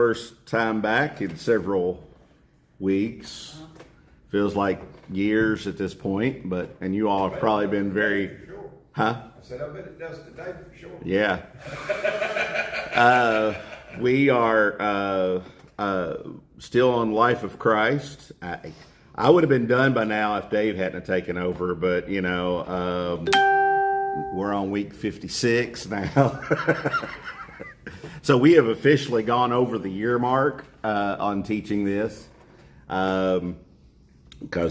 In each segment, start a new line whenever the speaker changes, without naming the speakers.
First time back in several weeks. Feels like years at this point, and you all have probably been very, huh?
I said, I bet it does today for sure.
Yeah. We are still on Life of Christ. I would have been done by now if Dave hadn't taken over, but we're on week 56 now. So we have officially gone over the year mark on teaching this, because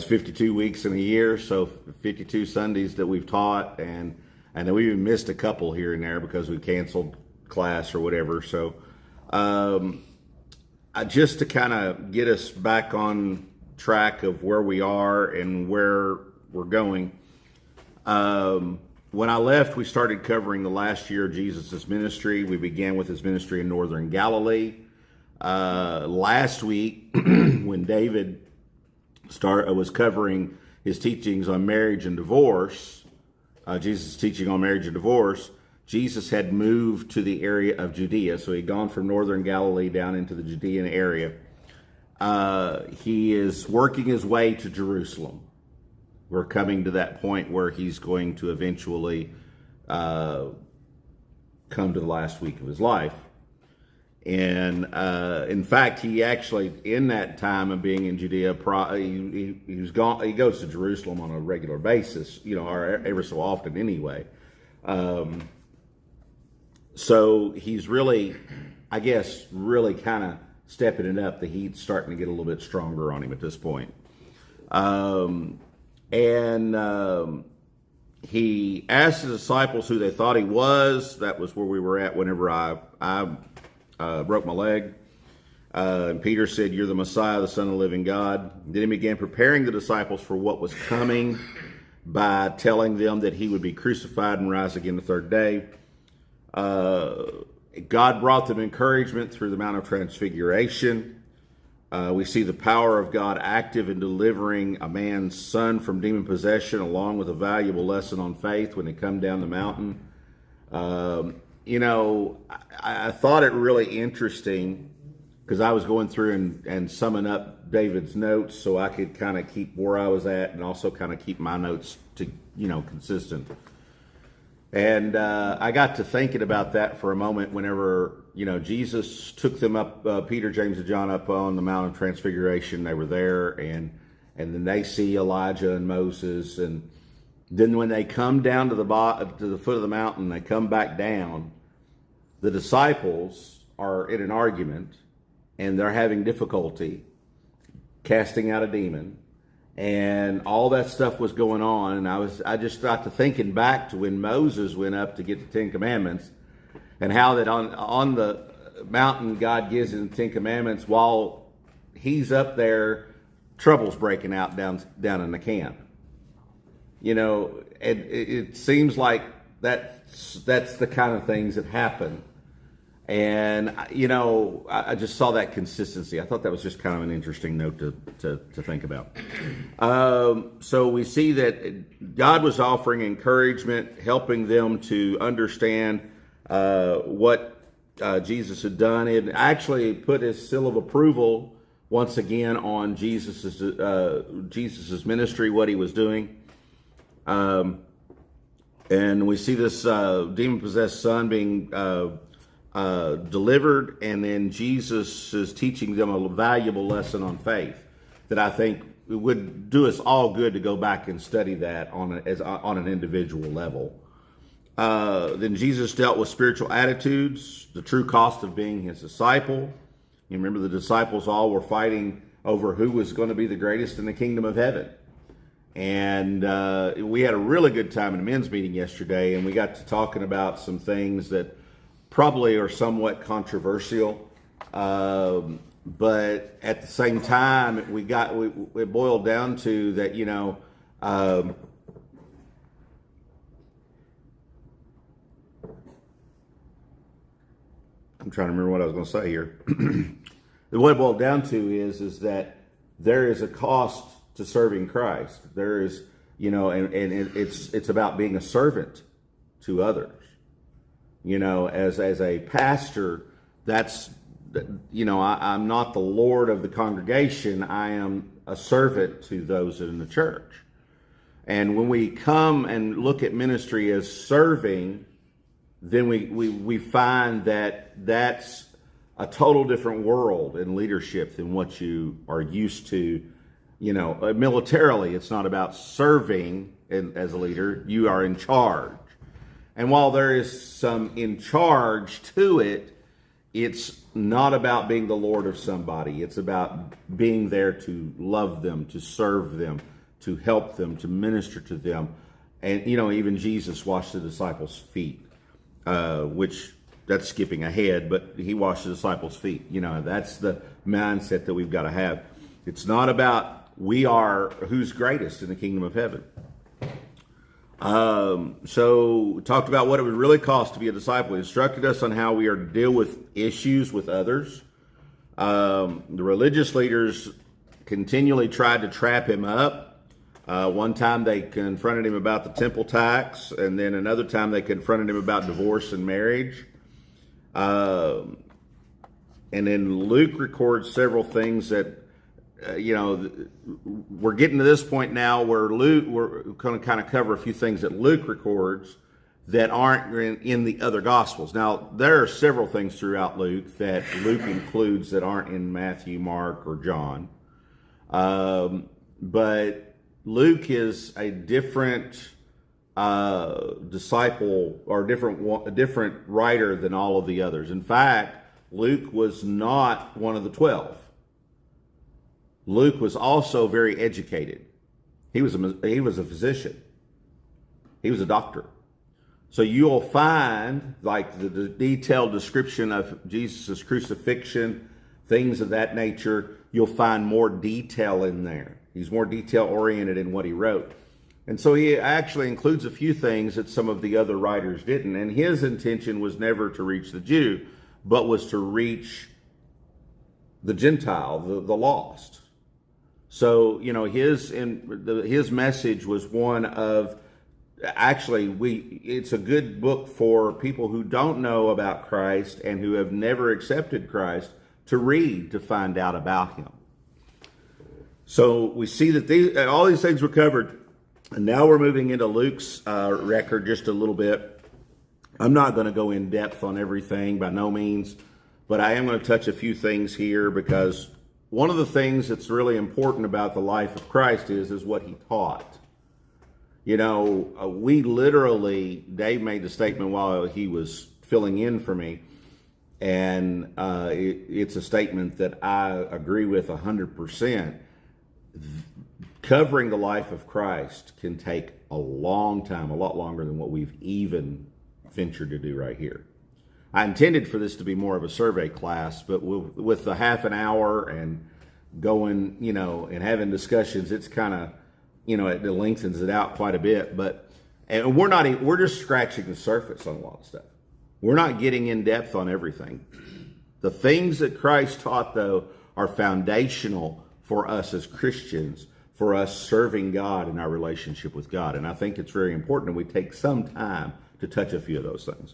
52 weeks in a year, so 52 Sundays that we've taught, and then we even missed a couple here and there because we canceled class or whatever. So just to kind of get us back on track of where we are and where we're going. When I left, we started covering the last year of Jesus' ministry. We began with his ministry in northern Galilee. Last week, when David was covering his teachings on marriage and divorce, Jesus' teaching on marriage and divorce, Jesus had moved to the area of Judea. So he'd gone from northern Galilee down into the Judean area. He is working his way to Jerusalem. We're coming to that point where he's going to eventually come to the last week of his life. And in fact, he actually, in that time of being in Judea, he goes to Jerusalem on a regular basis, or every so often anyway. So he's really, I guess, really kind of stepping it up. The heat's starting to get a little bit stronger on him at this point. He asked his disciples who they thought he was. That was where we were at whenever I broke my leg. And Peter said, "You're the Messiah, the Son of the living God." Then he began preparing the disciples for what was coming by telling them that he would be crucified and rise again the third day. God brought them encouragement through the Mount of Transfiguration. We see the power of God active in delivering a man's son from demon possession, along with a valuable lesson on faith when they come down the mountain. I thought it really interesting because I was going through and summing up David's notes so I could kind of keep where I was at and also kind of keep my notes to, consistent. And I got to thinking about that for a moment whenever, Jesus took them up, Peter, James, and John up on the Mount of Transfiguration. They were there, and then they see Elijah and Moses. And then when they come down to the foot of the mountain, they come back down, the disciples are in an argument, and they're having difficulty casting out a demon. And all that stuff was going on, and I just got to thinking back to when Moses went up to get the Ten Commandments, and how that on the mountain God gives him the Ten Commandments while he's up there, trouble's breaking out down in the camp. And it seems like that's the kind of things that happen. And, I just saw that consistency. I thought that was just kind of an interesting note to think about. So we see that God was offering encouragement, helping them to understand what Jesus had done. It actually put his seal of approval once again on Jesus's ministry, what he was doing. And we see this demon-possessed son being delivered, and then Jesus is teaching them a valuable lesson on faith that I think it would do us all good to go back and study that on an individual level. Then Jesus dealt with spiritual attitudes, the true cost of being his disciple. You remember the disciples all were fighting over who was going to be the greatest in the kingdom of heaven. And we had a really good time in the men's meeting yesterday, and we got to talking about some things that probably are somewhat controversial, but at the same time, it boiled down to that, I'm trying to remember what I was going to say here. What it boiled down to is that there is a cost to serving Christ. There is, and it's about being a servant to others. As a pastor, that's I'm not the Lord of the congregation. I am a servant to those in the church. And when we come and look at ministry as serving, then we find that that's a total different world in leadership than what you are used to. Militarily, it's not about serving as a leader. You are in charge. And while there is some in charge to it, it's not about being the Lord of somebody. It's about being there to love them, to serve them, to help them, to minister to them. And, even Jesus washed the disciples' feet, which that's skipping ahead, but he washed the disciples' feet. That's the mindset that we've got to have. It's not about we are who's greatest in the kingdom of heaven. So we talked about what it would really cost to be a disciple. He instructed us on how we are to deal with issues with others. The religious leaders continually tried to trap him up. One time they confronted him about the temple tax, and then another time they confronted him about divorce and marriage. And then Luke records several things that we're getting to this point now where we're going to kind of cover a few things that Luke records that aren't in the other Gospels. Now, there are several things throughout Luke that Luke includes that aren't in Matthew, Mark, or John. But Luke is a different disciple or a different writer than all of the others. In fact, Luke was not one of the 12. Luke was also very educated. He was a physician. He was a doctor. So you'll find like the detailed description of Jesus' crucifixion, things of that nature. You'll find more detail in there. He's more detail oriented in what he wrote. And so he actually includes a few things that some of the other writers didn't. And his intention was never to reach the Jew, but was to reach the Gentile, the lost. So, his message was one of, it's a good book for people who don't know about Christ and who have never accepted Christ to read to find out about him. So we see that all these things were covered. And now we're moving into Luke's record just a little bit. I'm not going to go in depth on everything by no means, but I am going to touch a few things here because one of the things that's really important about the life of Christ is what he taught. We literally, Dave made the statement while he was filling in for me, and it's a statement that I agree with 100%. Covering the life of Christ can take a long time, a lot longer than what we've even ventured to do right here. I intended for this to be more of a survey class, but with the half an hour and going, and having discussions, it's kind of, it lengthens it out quite a bit. And we're just scratching the surface on a lot of stuff. We're not getting in depth on everything. The things that Christ taught, though, are foundational for us as Christians, for us serving God in our relationship with God. And I think it's very important, and we take some time to touch a few of those things.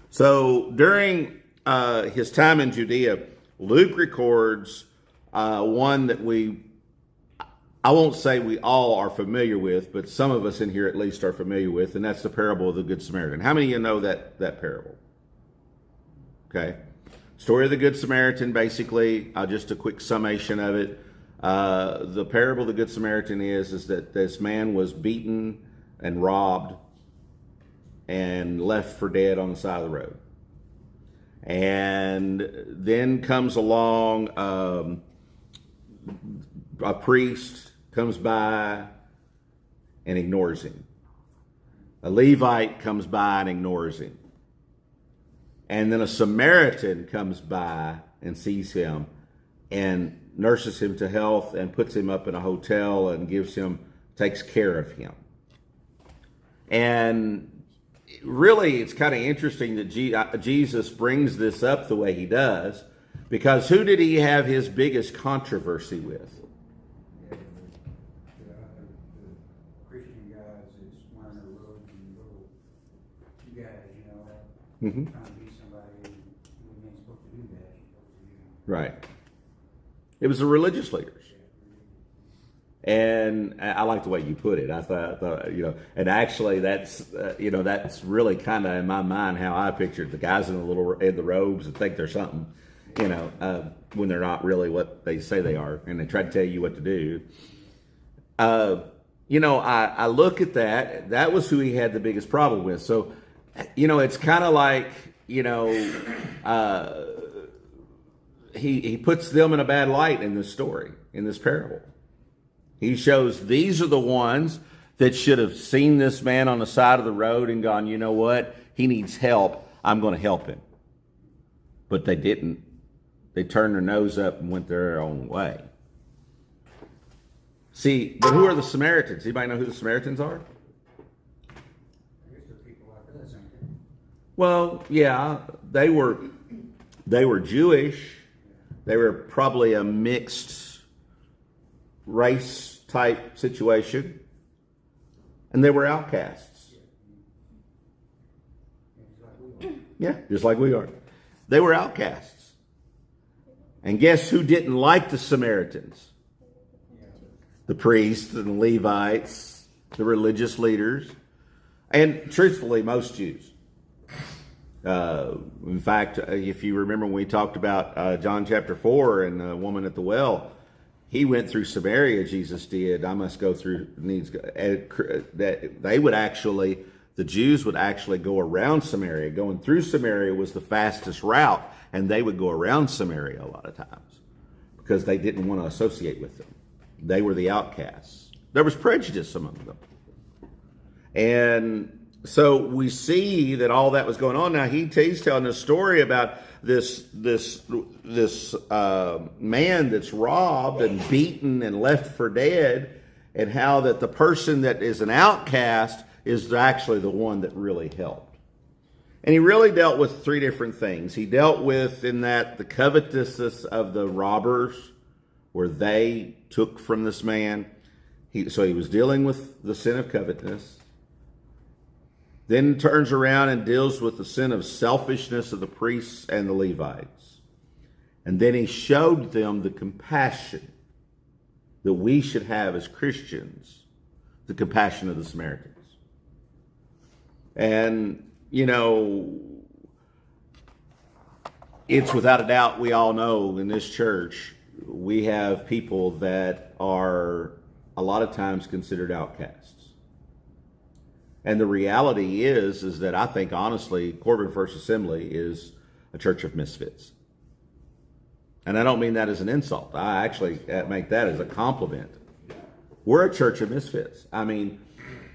So during his time in Judea, Luke records one that I won't say we all are familiar with, but some of us in here at least are familiar with, and that's the parable of the Good Samaritan. How many of you know that parable? Okay. Story of the Good Samaritan, basically, just a quick summation of it. The parable of the Good Samaritan is that this man was beaten and robbed and left for dead on the side of the road. And then comes along a priest comes by and ignores him. A Levite comes by and ignores him. And then a Samaritan comes by and sees him and nurses him to health and puts him up in a hotel and takes care of him. And really, it's kind of interesting that Jesus brings this up the way he does, because who did he have his biggest controversy with?
The Christian guys is minor road and little guys,
Mm-hmm.
trying to be somebody who ain't supposed to do that. You're supposed to
Right. It was the religious leaders. And I like the way you put it. I thought, and actually that's really kind of in my mind how I pictured the guys in the robes that think they're something, when they're not really what they say they are, and they try to tell you what to do. I look at that. That was who he had the biggest problem with. So, it's kind of like, he puts them in a bad light in this story, in this parable. He shows these are the ones that should have seen this man on the side of the road and gone, you know what? He needs help. I'm going to help him. But they didn't. They turned their nose up and went their own way. See, but who are the Samaritans? Anybody know who the Samaritans are?
I guess they're people like us, aren't they?
Well, yeah, they were Jewish. They were probably a mixed race type situation, and they were outcasts. Yeah, just like we are. They were outcasts. And guess who didn't like the Samaritans? The priests and Levites, the religious leaders, and truthfully, most Jews. In fact, if you remember when we talked about John chapter 4 and the woman at the well, he went through Samaria, Jesus did. I must go through that they would actually, the Jews would actually go around Samaria. Going through Samaria was the fastest route, and they would go around Samaria a lot of times because they didn't want to associate with them. They were the outcasts. There was prejudice among them. And so we see that all that was going on. Now he's telling a story about this man that's robbed and beaten and left for dead, and how that the person that is an outcast is actually the one that really helped. And he really dealt with three different things. He dealt with in that the covetousness of the robbers, where they took from this man. So he was dealing with the sin of covetousness. Then turns around and deals with the sin of selfishness of the priests and the Levites. And then he showed them the compassion that we should have as Christians, the compassion of the Samaritans. And, it's without a doubt, we all know in this church, we have people that are a lot of times considered outcasts. And the reality is that I think, honestly, Corbin First Assembly is a church of misfits. And I don't mean that as an insult. I actually make that as a compliment. We're a church of misfits. I mean,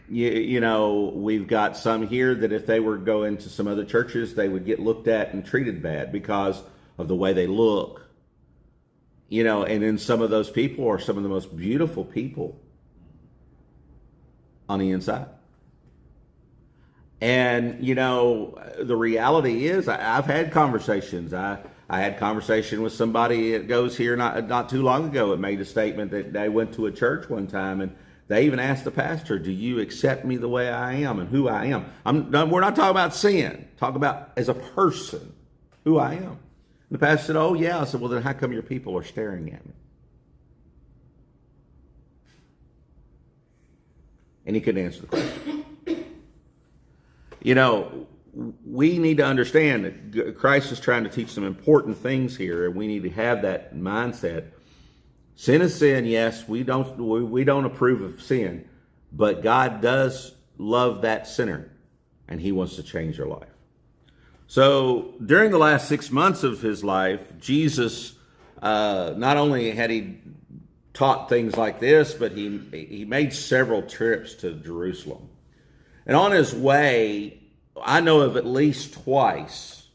we've got some here that if they were going to some other churches, they would get looked at and treated bad because of the way they look. And then some of those people are some of the most beautiful people on the inside. And, the reality is I've had conversations. I had conversation with somebody that goes here not too long ago. It made a statement that they went to a church one time and they even asked the pastor, do you accept me the way I am and who I am? We're not talking about sin. Talk about as a person, who I am. And the pastor said, oh, yeah. I said, well, then how come your people are staring at me? And he couldn't answer the question. We need to understand that Christ is trying to teach some important things here, and we need to have that mindset. Sin is sin, yes. We don't approve of sin, but God does love that sinner, and he wants to change their life. So during the last 6 months of his life, Jesus, not only had he taught things like this, but he made several trips to Jerusalem. And on his way, I know of at least twice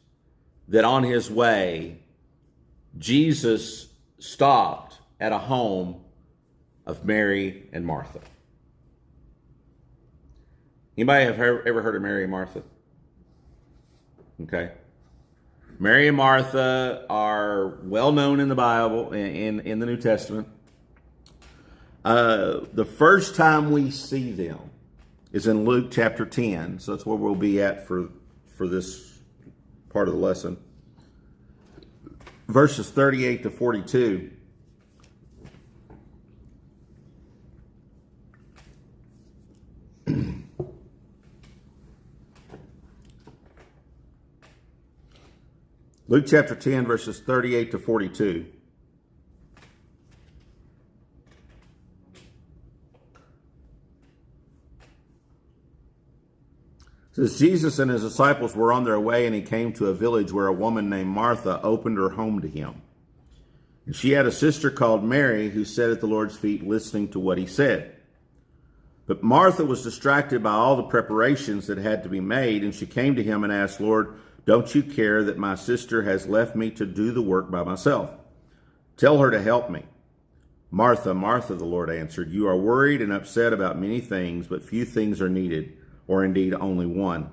that on his way, Jesus stopped at a home of Mary and Martha. Anybody have ever heard of Mary and Martha? Okay. Mary and Martha are well known in the Bible, in the New Testament. The first time we see them is in Luke chapter 10. So that's where we'll be at for this part of the lesson. verses 38 to 42. Luke chapter 10, verses 38 to 42. It says, Jesus and his disciples were on their way, and he came to a village where a woman named Martha opened her home to him. And she had a sister called Mary who sat at the Lord's feet listening to what he said. But Martha was distracted by all the preparations that had to be made, and she came to him and asked, Lord, don't you care that my sister has left me to do the work by myself? Tell her to help me. Martha, Martha, the Lord answered, you are worried and upset about many things, but few things are needed, or indeed only one.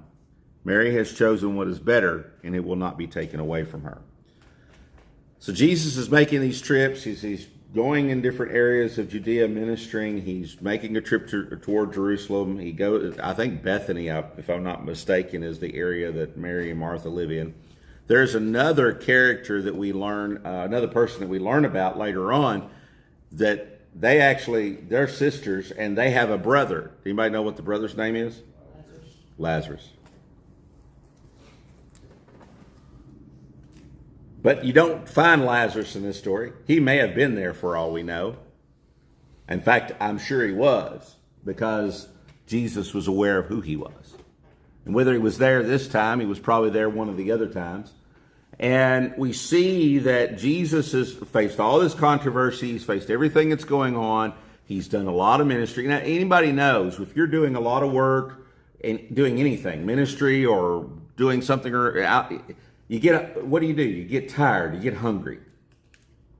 Mary has chosen what is better, and it will not be taken away from her. So Jesus is making these trips. He's going in different areas of Judea ministering. He's making a trip toward Jerusalem. He goes, I think Bethany, if I'm not mistaken, is the area that Mary and Martha live in. There's another character that we learn, another person that we learn about later on, that they're sisters, and they have a brother. Anybody know what the brother's name is? Lazarus. But you don't find Lazarus in this story. He may have been there for all we know. In fact, I'm sure he was, because Jesus was aware of who he was. And whether he was there this time, he was probably there one of the other times. And we see that Jesus has faced all this controversy. He's faced everything that's going on. He's done a lot of ministry. Now, anybody knows if you're doing a lot of work and doing anything, ministry or doing something, what do? You get tired. You get hungry.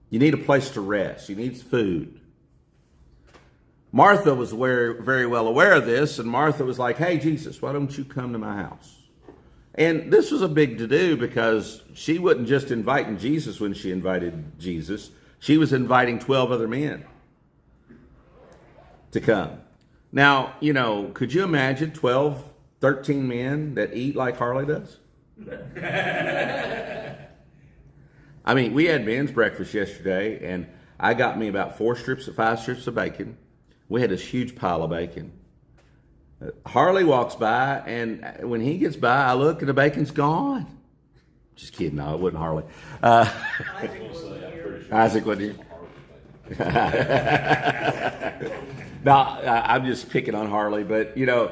You need a place to rest. You need food. Martha was very well aware of this, and Martha was like, hey, Jesus, why don't you come to my house? And this was a big to-do, because she wasn't just inviting Jesus when she invited Jesus. She was inviting 12 other men to come. Now, could you imagine 12, 13 men that eat like Harley does? I mean, we had men's breakfast yesterday, and I got me about 5 strips of bacon. We had this huge pile of bacon. Harley walks by, and when he gets by, I look, and the bacon's gone. Just kidding. No, it wasn't Harley. Isaac wasn't here. No, I'm just picking on Harley, but, the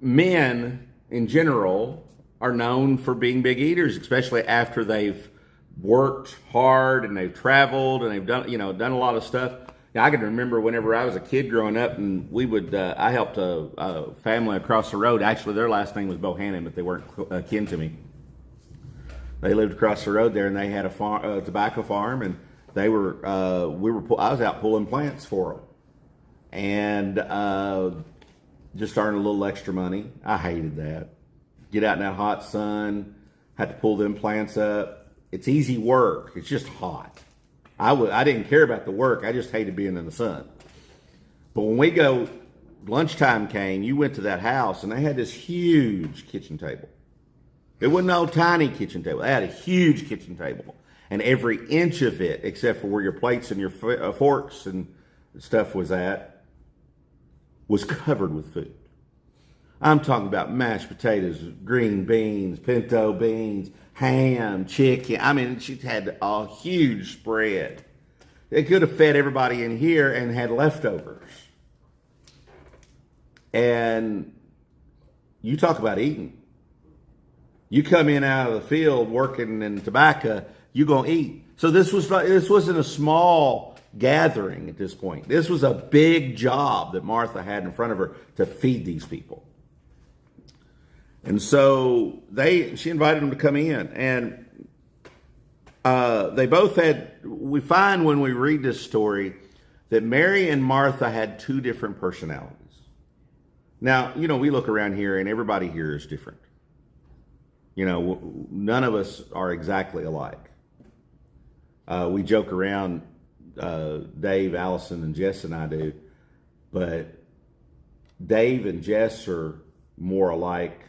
men in general are known for being big eaters, especially after they've worked hard and they've traveled and they've done a lot of stuff. Now, I can remember whenever I was a kid growing up, and I helped a family across the road. Actually, their last name was Bohannon, but they weren't kin to me. They lived across the road there, and they had a tobacco farm, and I was out pulling plants for them, and just earning a little extra money. I hated that. Get out in that hot sun, had to pull them plants up. It's easy work. It's just hot. I didn't care about the work. I just hated being in the sun. But when lunchtime came, you went to that house, and they had this huge kitchen table. It wasn't no tiny kitchen table. They had a huge kitchen table. And every inch of it, except for where your plates and your forks and stuff was at, was covered with food. I'm talking about mashed potatoes, green beans, pinto beans, ham, chicken. I mean, she had a huge spread. They could have fed everybody in here and had leftovers. And you talk about eating. You come in out of the field working in tobacco, you're going to eat. So this wasn't a small gathering at this point. This was a big job that Martha had in front of her to feed these people. And so she invited them to come in, and they both we find when we read this story that Mary and Martha had 2 different personalities. Now, we look around here and everybody here is different. None of us are exactly alike. We joke around, Dave, Allison, and Jess and I do, but Dave and Jess are more alike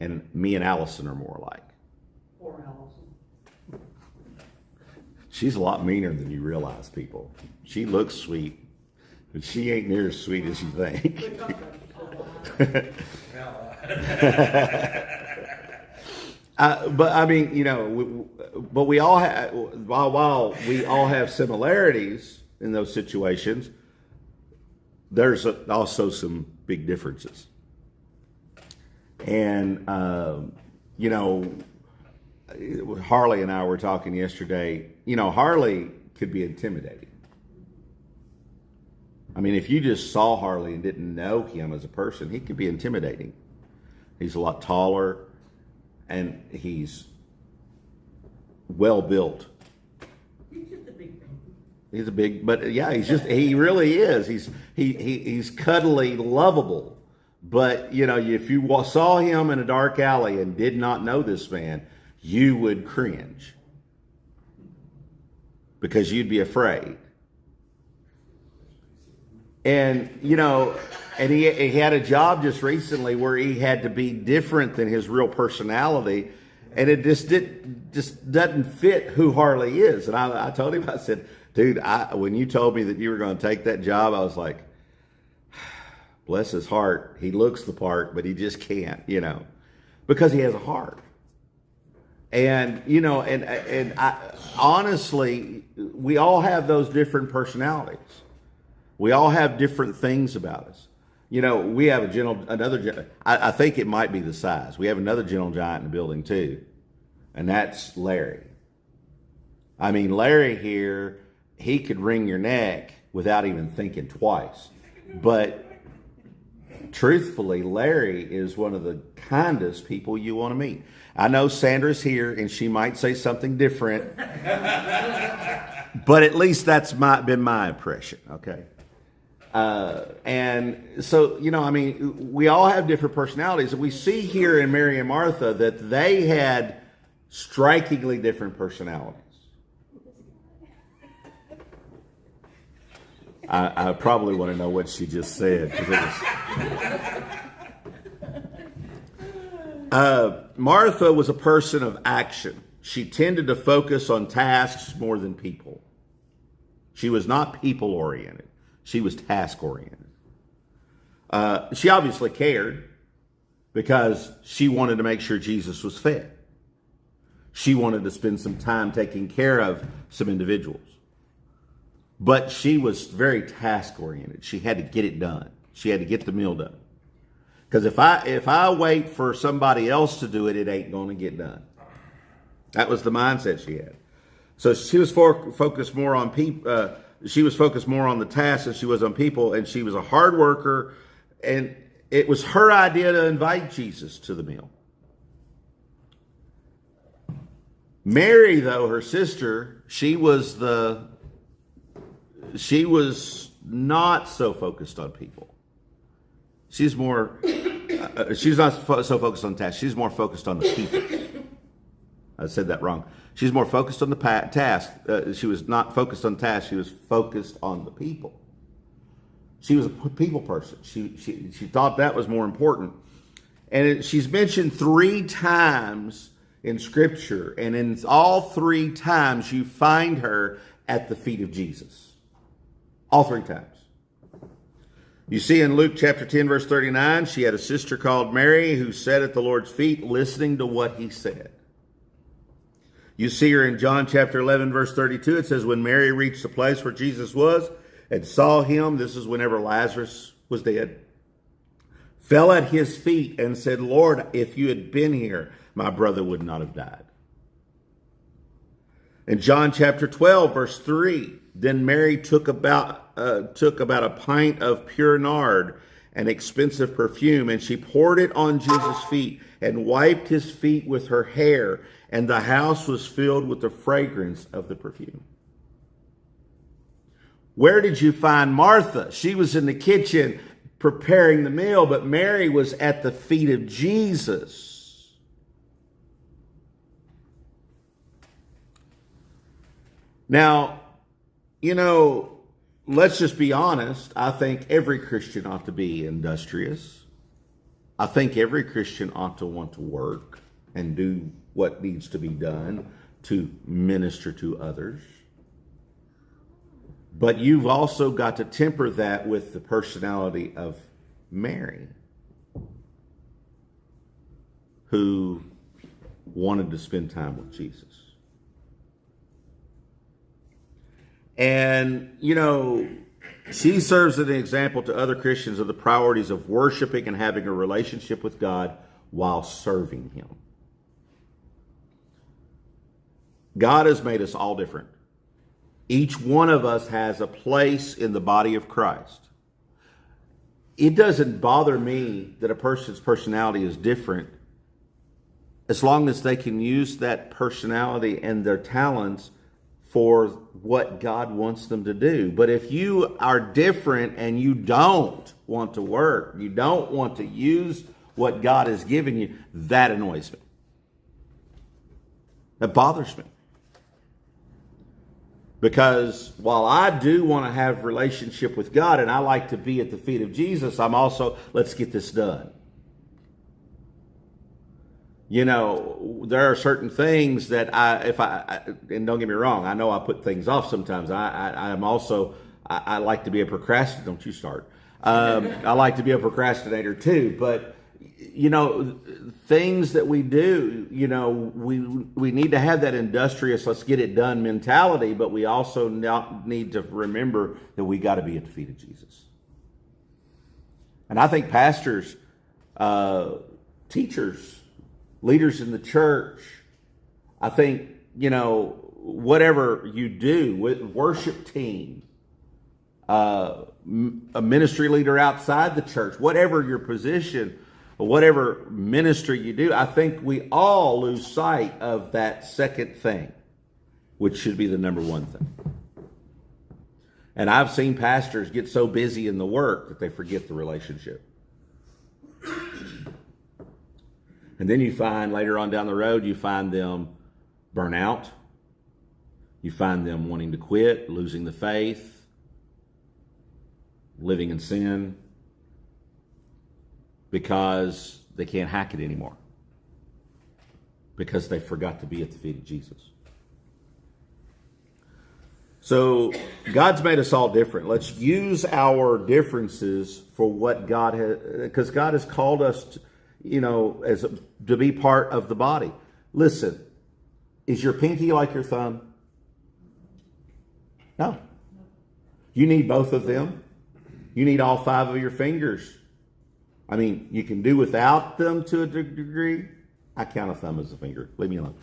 And me and Allison are more alike.
Poor Allison.
She's a lot meaner than you realize, people. She looks sweet, but she ain't near as sweet as you think.
Good God, she's so alive.
But I mean, you know, but we all have, while we all have similarities in those situations, there's also some big differences. And, you know, Harley and I were talking yesterday, you know, Harley could be intimidating. I mean, if you just saw Harley and didn't know him as a person, he could be intimidating. He's a lot taller and he's well built.
He's just a big baby.
He's a big, but yeah, he really is. He's cuddly, lovable. But, you know, if you saw him in a dark alley and did not know this man, you would cringe because you'd be afraid. And, you know, and he had a job just recently where he had to be different than his real personality. And it just doesn't fit who Harley is. And I told him, I said, dude, when you told me that you were going to take that job, I was like, bless his heart. He looks the part, but he just can't, you know, because he has a heart. And, you know, and I, honestly, we all have those different personalities. We all have different things about us. You know, we have I think it might be the size. We have another gentle giant in the building too. And that's Larry. I mean, Larry here, he could wring your neck without even thinking twice. But truthfully, Larry is one of the kindest people you want to meet. I know Sandra's here and she might say something different, but at least that's been my impression, okay? And so, you know, I mean, we all have different personalities. And we see here in Mary and Martha that they had strikingly different personalities. I probably want to know what she just said. 'Cause it was... Martha was a person of action. She tended to focus on tasks more than people. She was not people-oriented. She was task-oriented. She obviously cared because she wanted to make sure Jesus was fed. She wanted to spend some time taking care of some individuals. But she was very task-oriented. She had to get it done. She had to get the meal done. Because if I wait for somebody else to do it, it ain't going to get done. That was the mindset she had. So she was focused more on people. She was focused more on the task than she was on people, and she was a hard worker. And it was her idea to invite Jesus to the meal. Mary, though, her sister, she was not so focused on people. She's more, she's not so focused on tasks. She's more focused on the people. I said that wrong. She's more focused on the task. She was not focused on tasks. She was focused on the people. She was a people person. She thought that was more important. And she's mentioned 3 times in Scripture. And in all 3 times, you find her at the feet of Jesus. All 3 times. You see in Luke chapter 10, verse 39, she had a sister called Mary who sat at the Lord's feet listening to what he said. You see her in John chapter 11, verse 32. It says, when Mary reached the place where Jesus was and saw him, this is whenever Lazarus was dead, fell at his feet and said, Lord, if you had been here, my brother would not have died. In John chapter 12, verse 3, then Mary took about a pint of pure nard, an expensive perfume, and she poured it on Jesus' feet and wiped his feet with her hair, and the house was filled with the fragrance of the perfume. Where did you find Martha? She was in the kitchen preparing the meal, but Mary was at the feet of Jesus. Now, you know, let's just be honest. I think every Christian ought to be industrious. I think every Christian ought to want to work and do what needs to be done to minister to others. But you've also got to temper that with the personality of Mary, who wanted to spend time with Jesus. And, you know, she serves as an example to other Christians of the priorities of worshiping and having a relationship with God while serving Him. God has made us all different. Each one of us has a place in the body of Christ. It doesn't bother me that a person's personality is different as long as they can use that personality and their talents for what God wants them to do. But if you are different and you don't want to work, you don't want to use what God has given you, that annoys me. That bothers me. Because while I do want to have relationship with God and I like to be at the feet of Jesus, I'm also, let's get this done. You know, there are certain things that and don't get me wrong, I know I put things off sometimes. I like to be a procrastinator. Don't you start. I like to be a procrastinator too. But, you know, things that we do, you know, we need to have that industrious, let's get it done mentality. But we also need to remember that we got to be at the feet of Jesus. And I think pastors, teachers, leaders in the church, I think, you know, whatever you do with worship team, a ministry leader outside the church, whatever your position, or whatever ministry you do, I think we all lose sight of that second thing, which should be the number one thing. And I've seen pastors get so busy in the work that they forget the relationship. And then you find later on down the road, you find them burn out. You find them wanting to quit, losing the faith, living in sin, because they can't hack it anymore. Because they forgot to be at the feet of Jesus. So God's made us all different. Let's use our differences for what God has, because God has called us to, you know, to be part of the body. Listen, is your pinky like your thumb? No. You need both of them. You need all 5 of your fingers. I mean, you can do without them to a degree. I count a thumb as a finger. Leave me alone.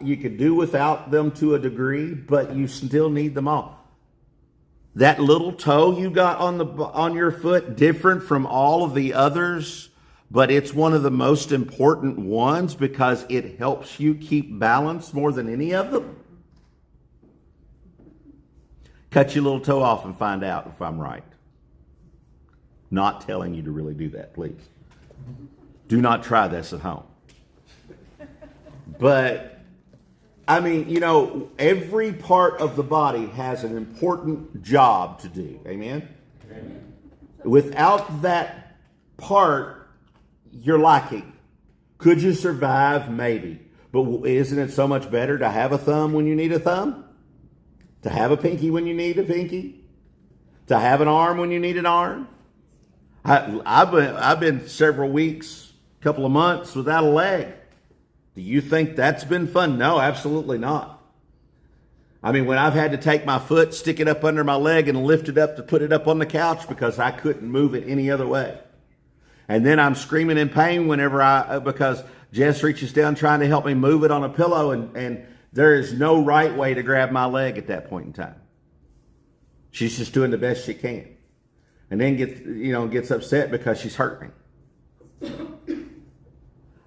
You can do without them to a degree, but you still need them all. That little toe you got on your foot, different from all of the others, but it's one of the most important ones because it helps you keep balance more than any of them. Cut your little toe off and find out if I'm right. Not telling you to really do that, please. Do not try this at home. But, I mean, you know, every part of the body has an important job to do. Amen? Amen. Without that part, you're lacking. Could you survive? Maybe. But isn't it so much better to have a thumb when you need a thumb? To have a pinky when you need a pinky? To have an arm when you need an arm? I've been several weeks, couple of months without a leg. Do you think that's been fun? No, absolutely not. I mean, when I've had to take my foot, stick it up under my leg and lift it up to put it up on the couch because I couldn't move it any other way. And then I'm screaming in pain because Jess reaches down trying to help me move it on a pillow, and there is no right way to grab my leg at that point in time. She's just doing the best she can. And then gets upset because she's hurt me.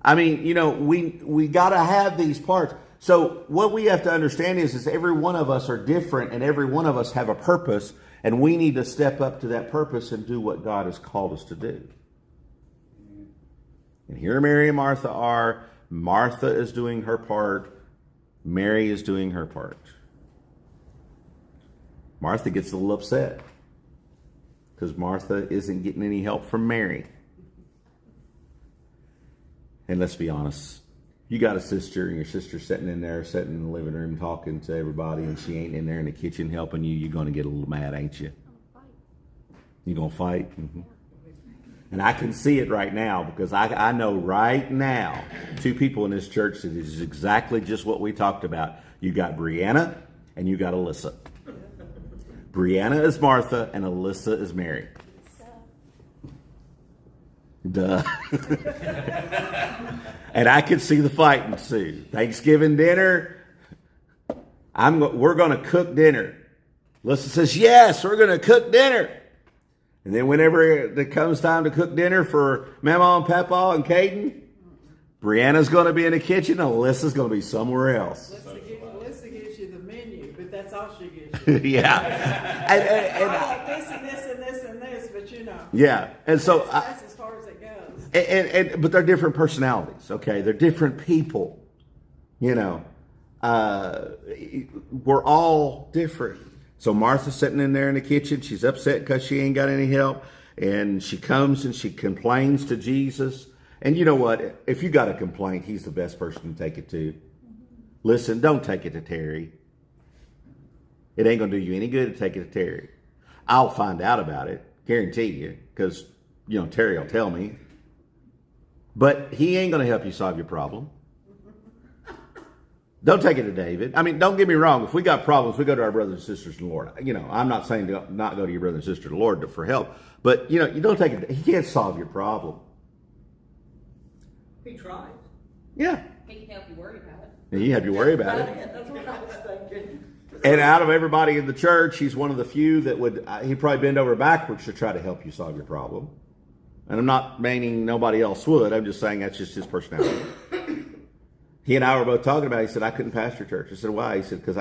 I mean, you know, we got to have these parts. So what we have to understand is every one of us are different and every one of us have a purpose, and we need to step up to that purpose and do what God has called us to do. And here Mary and Martha are. Martha is doing her part. Mary is doing her part. Martha gets a little upset because Martha isn't getting any help from Mary. And let's be honest, you got a sister and your sister's sitting in there, sitting in the living room talking to everybody, and she ain't in there in the kitchen helping you, you're going to get a little mad, ain't you? You going to fight? Mm-hmm. And I can see it right now because I know right now 2 people in this church that is exactly just what we talked about. You got Brianna and you got Alyssa. Brianna is Martha and Alyssa is Mary. Duh. And I could see the fight ensue. Thanksgiving dinner. We're going to cook dinner. Alyssa says, yes, we're going to cook dinner. And then whenever it comes time to cook dinner for Mama and Papa and Caden, Brianna's going to be in the kitchen and Alyssa's going to be somewhere else.
Alyssa gives you the menu, but that's all she gives you.
Yeah.
I want this and this and this and this, but you know.
Yeah. And so
That's as far as it goes.
but they're different personalities, okay? They're different people. You know. We're all different. So Martha's sitting in there in the kitchen. She's upset because she ain't got any help. And she comes and she complains to Jesus. And you know what? If you got a complaint, he's the best person to take it to. Listen, don't take it to Terry. It ain't going to do you any good to take it to Terry. I'll find out about it, guarantee you, because, you know, Terry will tell me. But he ain't going to help you solve your problem. Don't take it to David. I mean, don't get me wrong. If we got problems, we go to our brothers and sisters in the Lord. You know, I'm not saying to not go to your brother and sister in the Lord for help. But, you know, you don't take it. He can't solve your problem.
He tries.
Yeah.
He can help you worry about it.
And you have to worry about it.
That's what I was thinking.
And out of everybody in the church, he's one of the few that would, he'd probably bend over backwards to try to help you solve your problem. And I'm not meaning nobody else would. I'm just saying that's just his personality. He and I were both talking about it. He said, I couldn't pastor church. I said, why? He said, because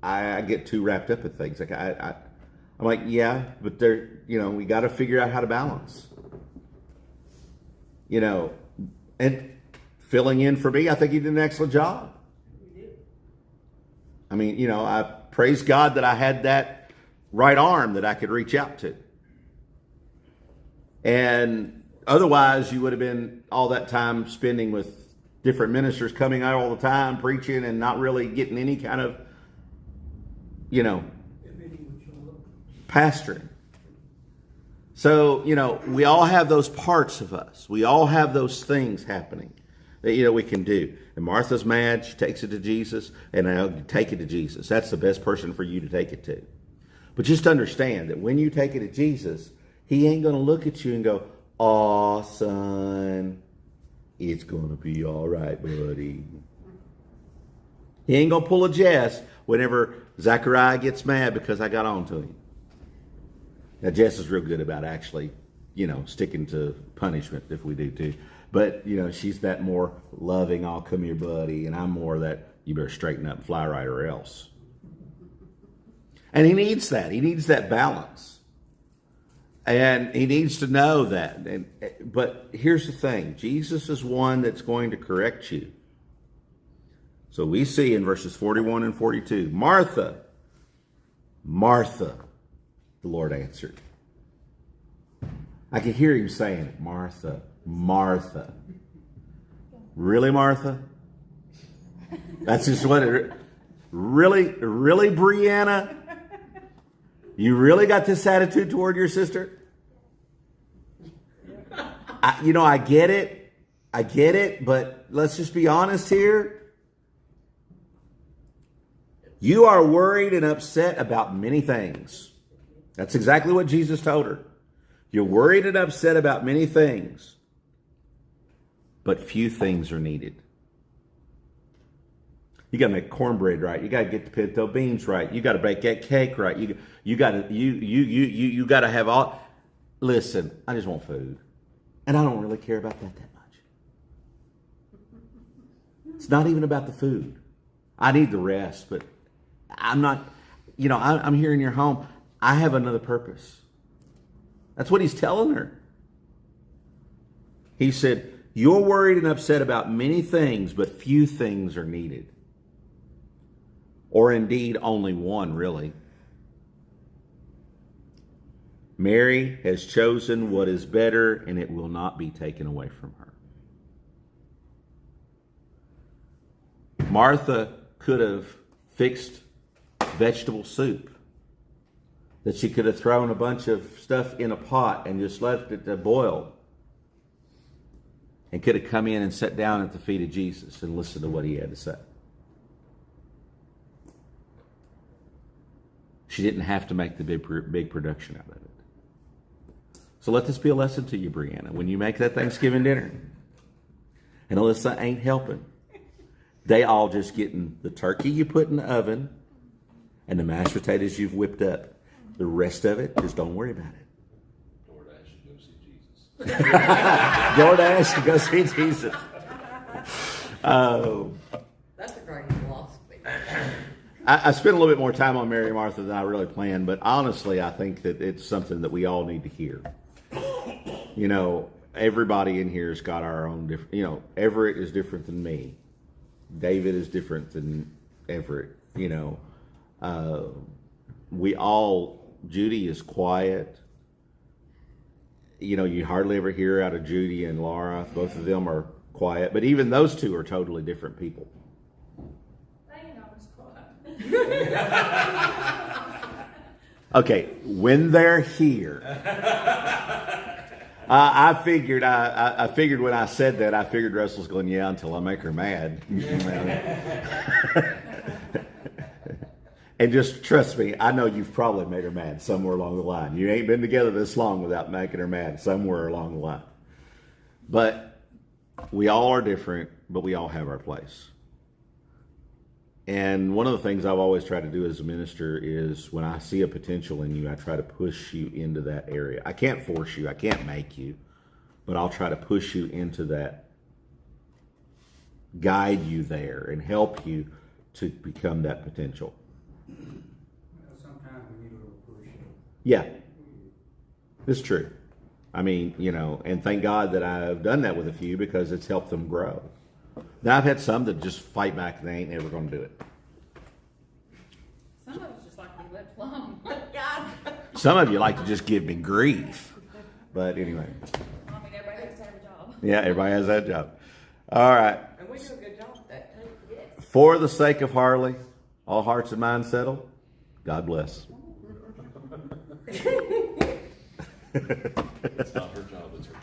I get too wrapped up in things. Like I'm like, yeah, but there, you know, we got to figure out how to balance. You know, and filling in for me, I think he did an excellent job. I mean, you know, I praise God that I had that right arm that I could reach out to. And otherwise, you would have been all that time spending with different ministers coming out all the time, preaching and not really getting any kind of, you know, pastoring. So, you know, we all have those parts of us. We all have those things happening that, you know, we can do. And Martha's mad. She takes it to Jesus, and I'll take it to Jesus. That's the best person for you to take it to. But just understand that when you take it to Jesus, he ain't going to look at you and go, "Aw, son, it's going to be all right, buddy." He ain't going to pull a Jess whenever Zachariah gets mad because I got on to him. Now, Jess is real good about actually, you know, sticking to punishment if we do too. But, you know, she's that more loving, "I'll come here, buddy." And I'm more that, "You better straighten up and fly right or else." And he needs that. He needs that balance. And he needs to know that. But here's the thing. Jesus is one that's going to correct you. So we see in verses 41 and 42, Martha, Martha, the Lord answered. I could hear him saying it, Martha, Martha. Really, Martha? That's just what it... Really, Brianna? You really got this attitude toward your sister? I get it, but let's just be honest here. You are worried and upset about many things. That's exactly what Jesus told her. You're worried and upset about many things, but few things are needed. You got to make cornbread right. You got to get the pinto beans right. You got to bake that cake right. You got to have all. Listen, I just want food, and I don't really care about that much. It's not even about the food. I need the rest, but I'm not. You know, I'm here in your home. I have another purpose. That's what he's telling her. He said, "You're worried and upset about many things, but few things are needed." Or indeed, only one, really. Mary has chosen what is better, and it will not be taken away from her. Martha could have fixed vegetable soup. That she could have thrown a bunch of stuff in a pot and just left it to boil. And could have come in and sat down at the feet of Jesus and listened to what he had to say. She didn't have to make the big production out of it. So let this be a lesson to you, Brianna. When you make that Thanksgiving dinner, and Alyssa ain't helping, they all just getting the turkey you put in the oven and the mashed potatoes you've whipped up. The rest of it, just don't worry about it.
DoorDash to go see Jesus.
DoorDash to go see Jesus. Oh.
That's a great philosophy.
I spent a little bit more time on Mary and Martha than I really planned, but honestly, I think that it's something that we all need to hear. You know, everybody in here's got our own different, you know, Everett is different than me. David is different than Everett, you know. Judy is quiet. You know, you hardly ever hear out of Judy and Laura. Both of them are quiet, but even those two are totally different people. Okay, when they're here, I figured when I said that, I figured Russell's going, yeah, until I make her mad. And just trust me, I know you've probably made her mad somewhere along the line. You ain't been together this long without making her mad somewhere along the line. But we all are different, but we all have our place. And one of the things I've always tried to do as a minister is when I see a potential in you, I try to push you into that area. I can't force you, I can't make you, but I'll try to push you into that, guide you there, and help you to become that potential.
Sometimes we need a little push.
Yeah, it's true. I mean, you know, and thank God that I've done that with a few because it's helped them grow. Now, I've had some that just fight back and they ain't never going to do it.
Some of us just like to be left alone. God.
Some of you like to just give me grief. But anyway.
I mean, everybody has to have a job.
Yeah, everybody has that job. All right.
And we do a good job at that too, yes.
For the sake of Harley, all hearts and minds settled. God bless.
It's not her job, it's her